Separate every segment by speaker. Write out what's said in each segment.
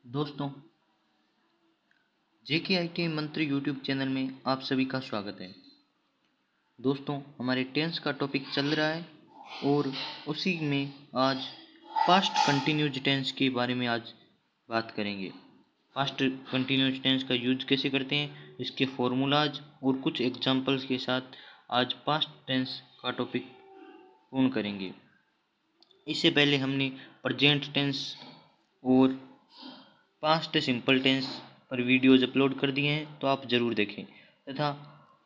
Speaker 1: दोस्तों, JKIT मंत्री YouTube channel में आप सभी का स्वागत है। दोस्तों, हमारे टेंस का टॉपिक चल रहा है और उसी में आज पास्ट कंटिन्यूज टेंस के बारे में आज बात करेंगे। पास्ट कंटिन्यूज टेंस का यूज कैसे करते हैं, इसके फॉर्मूलाज और कुछ एग्जांपल्स के साथ आज पास्ट टेंस का टॉपिक पूर्ण करेंगे। इससे पहले हमने प्रेजेंट टेंस और पास्ट सिंपल टेंस पर वीडियोज अपलोड कर दिए हैं, तो आप ज़रूर देखें। तथा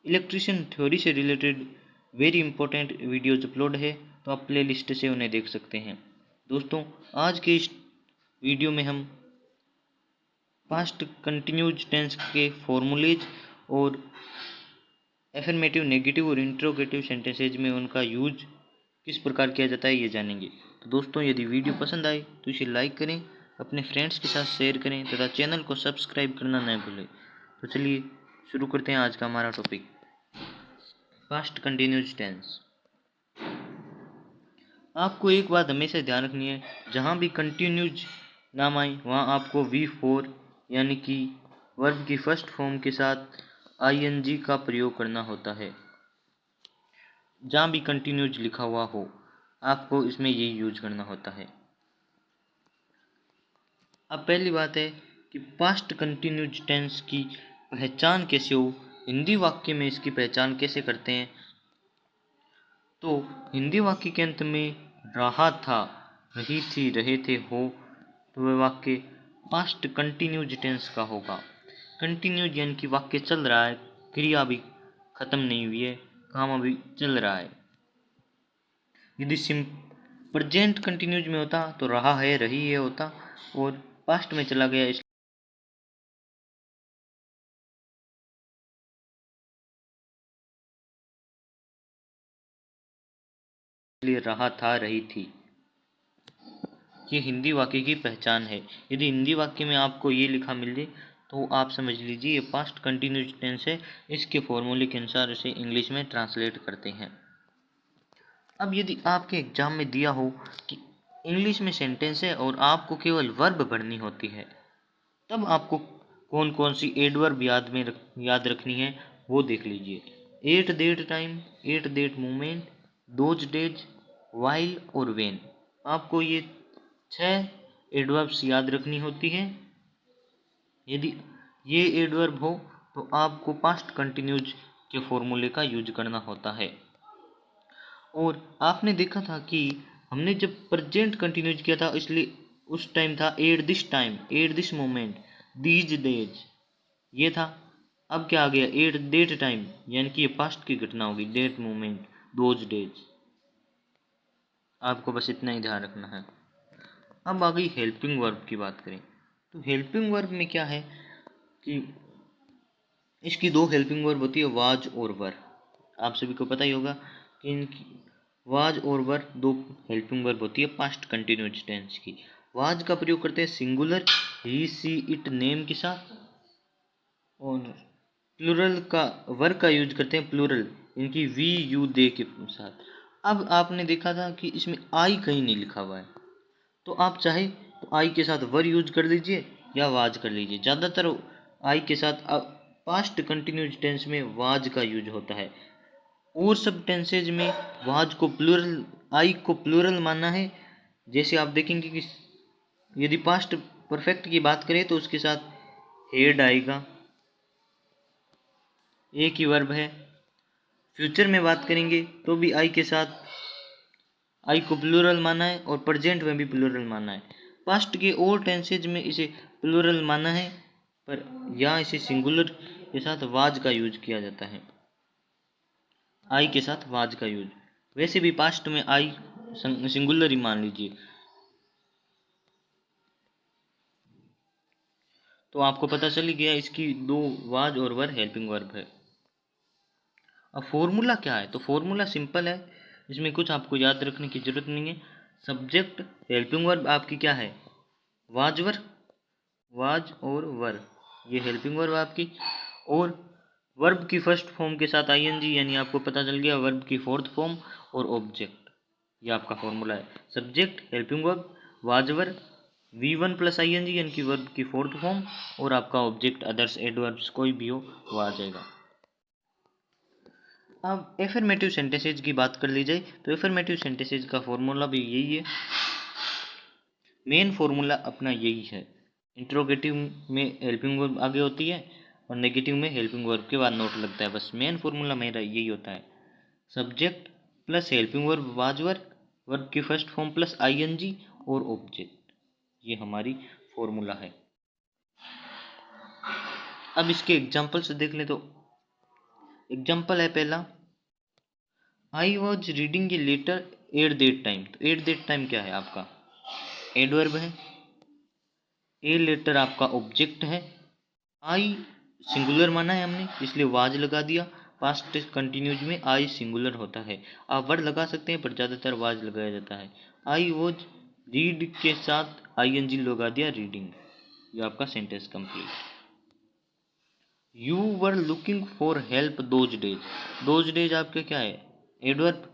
Speaker 1: इलेक्ट्रिशियन थ्योरी से related very important videos upload है, तो आप प्लेलिस्ट से उन्हें देख सकते हैं। दोस्तों, आज के इस वीडियो में हम पास्ट कंटिन्यूज टेंस के फॉर्मूलेज और एफर्मेटिव, नेगेटिव और इंट्रोगेटिव सेंटेंसेज में उनका यूज किस प्रकार किया जाता है ये जानेंगे। तो दोस्तों, यदि वीडियो पसंद आए तो इसे लाइक करें, अपने फ्रेंड्स के साथ शेयर करें तथा चैनल को सब्सक्राइब करना न भूलें। तो चलिए शुरू करते हैं आज का हमारा टॉपिक, पास्ट कंटिन्यूज टेंस। आपको एक बात हमेशा ध्यान रखनी है, जहाँ भी कंटिन्यूज नाम आए वहाँ आपको V4 यानी कि वर्ब की फर्स्ट फॉर्म के साथ ING का प्रयोग करना होता है। जहाँ भी कंटिन्यूज लिखा हुआ हो आपको इसमें यही यूज करना होता है। अब पहली बात है कि पास्ट कंटिन्यूज टेंस की पहचान कैसे हो, हिंदी वाक्य में इसकी पहचान कैसे करते हैं। तो हिंदी वाक्य के अंत में रहा था, रही थी, रहे थे, हो, तो वह वाक्य पास्ट कंटिन्यूज टेंस का होगा। कंटिन्यूज यानी कि वाक्य चल रहा है, क्रिया अभी खत्म नहीं हुई है, काम अभी चल रहा है। यदि प्रेजेंट कंटिन्यूज में होता तो रहा है, रही है होता, और पास्ट में चला गया इसलिए रहा था, रही थी। ये हिंदी वाक्य की पहचान है। यदि हिंदी वाक्य में आपको ये लिखा मिल जाए तो आप समझ लीजिए ये पास्ट कंटिन्यूज टेंस है। इसके फॉर्मूले के अनुसार इसे इंग्लिश में ट्रांसलेट करते हैं। अब यदि आपके एग्जाम में दिया हो कि इंग्लिश में सेंटेंस है और आपको केवल वर्ब भरनी होती है, तब आपको कौन कौन सी एडवर्ब याद रखनी है वो देख लीजिए। Eight that time, at that moment, those days, while और वेन। आपको ये 6 एडवर्ब्स याद रखनी होती है। यदि ये एडवर्ब हो तो आपको पास्ट कंटिन्यूज के फॉर्मूले का यूज करना होता है। और आपने देखा था कि हमने जब प्रेजेंट कंटिन्यूज किया था, इसलिए उस टाइम था at this time, at this moment, these days, ये था। अब क्या आ गया, एट डेट टाइम, यानी कि ये पास्ट की घटना होगी, डेट मोमेंट, दोज डेज। आपको बस इतना ही ध्यान रखना है। अब आ गई हेल्पिंग वर्ब की बात करें तो हेल्पिंग वर्ब में क्या है कि इसकी 2 हेल्पिंग वर्ब होती है, वाज और वर। आप सभी को पता ही होगा कि इनकी वाज और वर 2 हेल्पिंग वर्ब होती है पास्ट कंटिन्यूज टेंस की। वाज का प्रयोग करते हैं singular he, she, it, name के साथ, और प्लूरल का वर का यूज करते हैं प्लूरल, इनकी वी, यू, दे के साथ। अब आपने देखा था कि इसमें आई कहीं नहीं लिखा हुआ है, तो आप चाहे तो आई के साथ वर यूज कर लीजिए या वाज कर लीजिए। ज़्यादातर आई के साथ पास्ट कंटिन्यूज टेंस में वाज का यूज होता है, और सब टेंसेज में वाज को प्लूरल, आई को प्लूरल मानना है। जैसे आप देखेंगे कि यदि पास्ट परफेक्ट की बात करें तो उसके साथ हेड आएगा, एक ही वर्ब है। फ्यूचर में बात करेंगे तो भी आई के साथ आई को प्लूरल माना है, और प्रेजेंट में भी प्लूरल माना है। पास्ट के और टेंसेज में इसे प्लूरल माना है, पर यहाँ इसे सिंगुलर के साथ वाज का यूज किया जाता है, आई के साथ वाज का यूज। वैसे भी पास्ट में आई सिंगुलर ही मान लीजिए। तो आपको पता चल गया इसकी 2 वाज और वर हेल्पिंग वर्ब है। अब फॉर्मूला क्या है, तो फॉर्मूला सिंपल है, इसमें कुछ आपको याद रखने की जरूरत नहीं है। सब्जेक्ट हेल्पिंग वर्ब आपकी क्या है, वाज वर, वाज और वर, ये हेल्पिंग वर्ब आपकी। और वर्ब की फर्स्ट फॉर्म के साथ आईएनजी, यानी आपको पता चल गया वर्ब की फोर्थ फॉर्म और ऑब्जेक्ट, ये आपका फॉर्मूला है। Subject helping verb, was were, V1 plus I N G यानी कि वर्ब की फोर्थ फॉर्म, और आपका ऑब्जेक्ट अदर्स एडवर्ब्स कोई भी हो वो आ जाएगा। अब एफर्मेटिव सेंटेंसेज की बात कर ली जाए तो एफर्मेटिव सेंटेंसेज का फॉर्मूला भी यही है, मेन फॉर्मूला अपना यही है। इंट्रोगेटिव में हेल्पिंग वर्ब आगे होती है और नेगेटिव में हेल्पिंग वर्ब के बाद नोट लगता है, बस मेन फॉर्मूला मेरा यही होता है। Subject plus helping verb was verb, verb की फर्स्ट फॉर्म प्लस आईएनजी और ऑब्जेक्ट, ये हमारी फॉर्मूला है। अब इसके एग्जांपल से देख ले तो एग्जांपल है पहला, I was reading a letter at that time. तो एट दैट टाइम क्या है आपका एडवर्ब है, ए लेटर आपका ऑब्जेक्ट है, आई सिंगुलर माना है हमने इसलिए वाज लगा दिया। पास्ट कंटिन्यूज में आई सिंगुलर होता है, आप वर्ड लगा सकते हैं पर ज़्यादातर वाज लगाया जाता है। आई वॉज रीड के साथ आई एन जी लगा दिया रीडिंग, ये आपका sentence complete. You were looking for help those days, those days आपके क्या है एडवर्ब,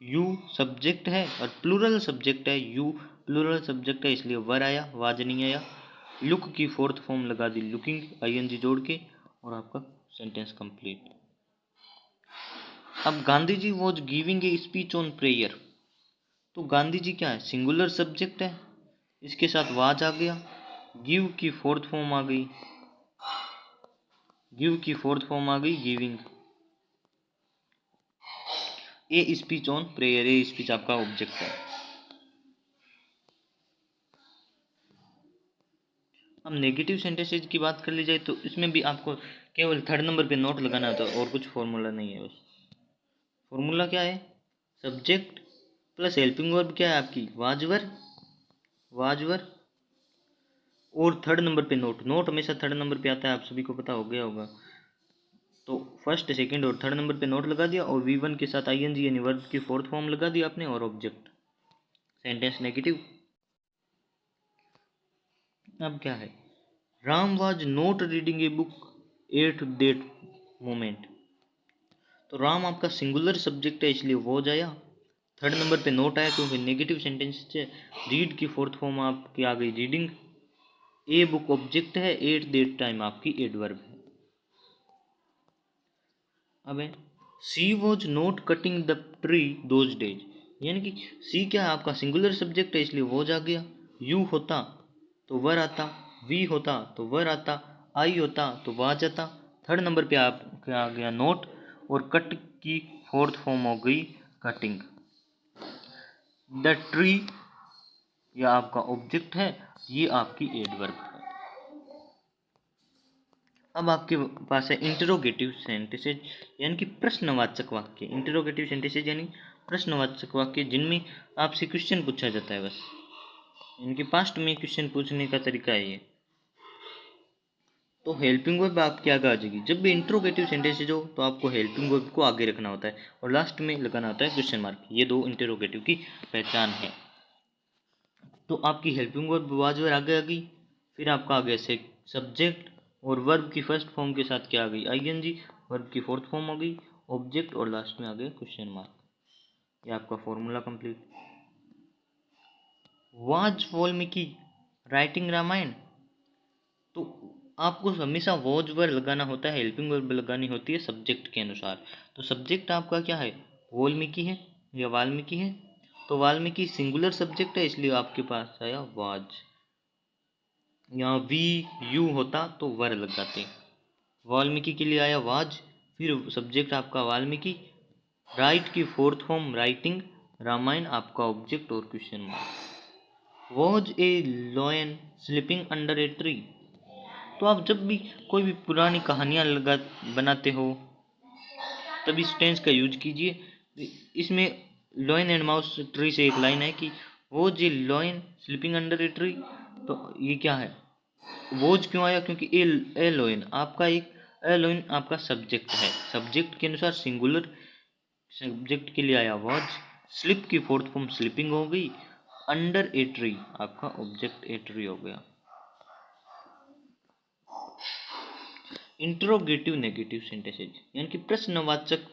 Speaker 1: यू सब्जेक्ट है और प्लूरल सब्जेक्ट है, यू प्लूरल सब्जेक्ट है इसलिए वर आया, वाज नहीं आया। लुक की फोर्थ फॉर्म लगा दी लुकिंग आईएनजी जोड़ के और आपका सेंटेंस कंप्लीट। अब Gandhi ji was giving a speech on prayer, तो गांधी जी क्या है सिंगुलर सब्जेक्ट है, इसके साथ वाज आ गया, गिव की फोर्थ फॉर्म आ गई, गिव की फोर्थ फॉर्म आ गई giving. A speech on prayer, a speech आपका ऑब्जेक्ट है। अब नेगेटिव सेंटेंसेज की बात कर ली जाए तो इसमें भी आपको केवल थर्ड नंबर पे नोट लगाना होता है और कुछ फॉर्मूला नहीं है। बस फॉर्मूला क्या है, सब्जेक्ट प्लस हेल्पिंग वर्ब क्या है आपकी वाजवर, वाजवर और थर्ड नंबर पे नोट, नोट हमेशा थर्ड नंबर पे आता है, आप सभी को पता हो गया होगा। तो फर्स्ट सेकंड और थर्ड नंबर पे नोट लगा दिया और V1 के साथ आईएनजी यानी वर्ब की फोर्थ फॉर्म लगा दिया आपने और ऑब्जेक्ट, सेंटेंस नेगेटिव। अब क्या है, Ram was not reading a book at that moment, तो राम आपका सिंगुलर सब्जेक्ट है इसलिए वो जाया, थर्ड नंबर पे नोट आया क्योंकि नेगेटिव सेंटेंस से रीड की फोर्थ फॉर्म आपकी आ गई रीडिंग, ए बुक ऑब्जेक्ट है, एट दैट टाइम आपकी एडवर्ब है। अब है she was not cutting the tree those days, यानी कि सी क्या है आपका सिंगुलर सब्जेक्ट है इसलिए वो जा गया, यू होता तो वर आता, वी होता तो वर आता, आई होता तो वा जाता, थर्ड नंबर पे आप क्या आ गया नोट और कट की फोर्थ फॉर्म हो गई कटिंग। द ट्री या आपका ऑब्जेक्ट है, ये आपकी एडवर्ब है। अब आपके पास है इंटरोगेटिव सेंटेंसेज यानी कि प्रश्नवाचक वाक्य, इंटरोगेटिव सेंटेंसेज यानी प्रश्नवाचक वाक्य जिनमें आपसे क्वेश्चन पूछा जाता है, बस इनके पास्ट में क्वेश्चन पूछने का तरीका है ये। तो हेल्पिंग वर्ब आपके आगे आ जाएगी, जब भी इंटरोगेटिव सेंटेंसेज हो तो आपको हेल्पिंग वर्ब को आगे रखना होता है और लास्ट में लगाना होता है क्वेश्चन मार्क, ये दो इंटरोगेटिव की पहचान है। तो आपकी हेल्पिंग वर्ब वाज वर्ब आगे आ गई, फिर आपका आ गया से सब्जेक्ट और वर्ब की फर्स्ट फॉर्म के साथ क्या आ गई आईएनजी, वर्ब की फोर्थ फॉर्म हो गई ऑब्जेक्ट और लास्ट में आ गया क्वेश्चन मार्क, ये आपका formula complete. Was Valmiki writing Ramayana, तो आपको हमेशा वॉज वर्ब लगाना होता है, हेल्पिंग वर्ब लगानी होती है सब्जेक्ट के अनुसार। तो सब्जेक्ट आपका क्या है वाल्मीकि है या वाल्मीकि है, तो वाल्मीकि सिंगुलर सब्जेक्ट है इसलिए आपके पास आया वाज, यहाँ वी यू होता तो वर लगाते, वाल्मीकि के लिए आया वाज, फिर सब्जेक्ट आपका वाल्मीकि, राइट की फोर्थ फॉर्म राइटिंग, रामायण आपका ऑब्जेक्ट और question mark. Was a lion sleeping under a tree, तो आप जब भी कोई भी पुरानी कहानियाँ लगा बनाते हो तब इस टेंस का यूज कीजिए। इसमें लॉयन एंड माउस ट्री से एक लाइन है कि was a lion sleeping under a tree, तो ये क्या है वोज क्यों आया क्योंकि ए लोइन आपका एक ए लोइन आपका सब्जेक्ट है, सब्जेक्ट के अनुसार सिंगुलर सब्जेक्ट के लिए आया वॉज, स्लिप की फोर्थ फॉर्म स्लीपिंग हो गई, अंडर ए ट्री आपका ऑब्जेक्ट ए ट्री हो गया। इंट्रोगेटिव नेगेटिव सेंटेंसेज यानी कि प्रश्नवाचक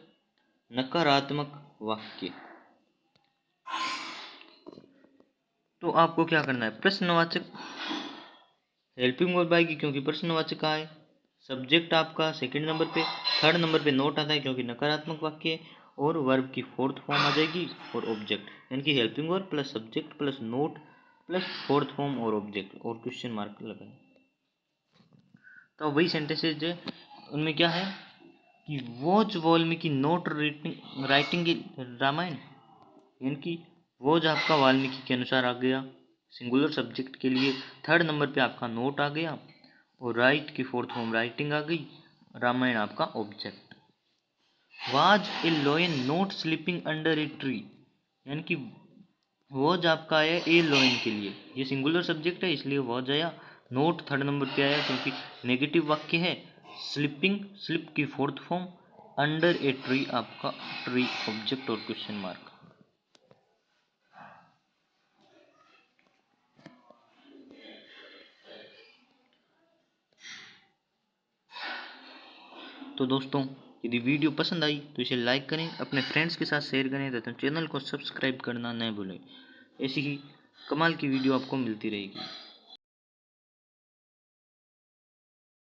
Speaker 1: नकारात्मक वाक्य, तो आपको क्या करना है, प्रश्नवाचक हेल्पिंग वर्ब आएगी क्योंकि प्रश्नवाचक है, सब्जेक्ट आपका सेकंड नंबर पे, थर्ड नंबर पे नोट आता है क्योंकि नकारात्मक वाक्य है, और वर्ब की फोर्थ फॉर्म आ जाएगी और ऑब्जेक्ट, यानी कि helping verb plus subject plus not plus fourth form और ऑब्जेक्ट और क्वेश्चन मार्क लगाए। तो वही सेंटेंसेज है, उनमें क्या है कि was Valmiki not writing Ramayana, यानी कि वॉच आपका वाल्मीकि के अनुसार आ गया सिंगुलर सब्जेक्ट के लिए, थर्ड नंबर पे आपका नोट आ गया और राइट की फोर्थ फॉर्म राइटिंग आ गई, रामायण आपका object. Was a लोयन note sleeping under a tree, यानी कि वॉज आपका आया ए लोयन के लिए, ये सिंगुलर सब्जेक्ट है इसलिए वॉज आया, नोट थर्ड नंबर पे आया क्योंकि नेगेटिव वाक्य है, स्लीपिंग स्लिप की fourth form, under a tree आपका ट्री ऑब्जेक्ट और क्वेश्चन मार्क। तो दोस्तों यदि वीडियो पसंद आई तो इसे लाइक करें, अपने फ्रेंड्स के साथ शेयर करें तथा चैनल को सब्सक्राइब करना न भूलें। ऐसी ही कमाल की वीडियो आपको मिलती रहेगी।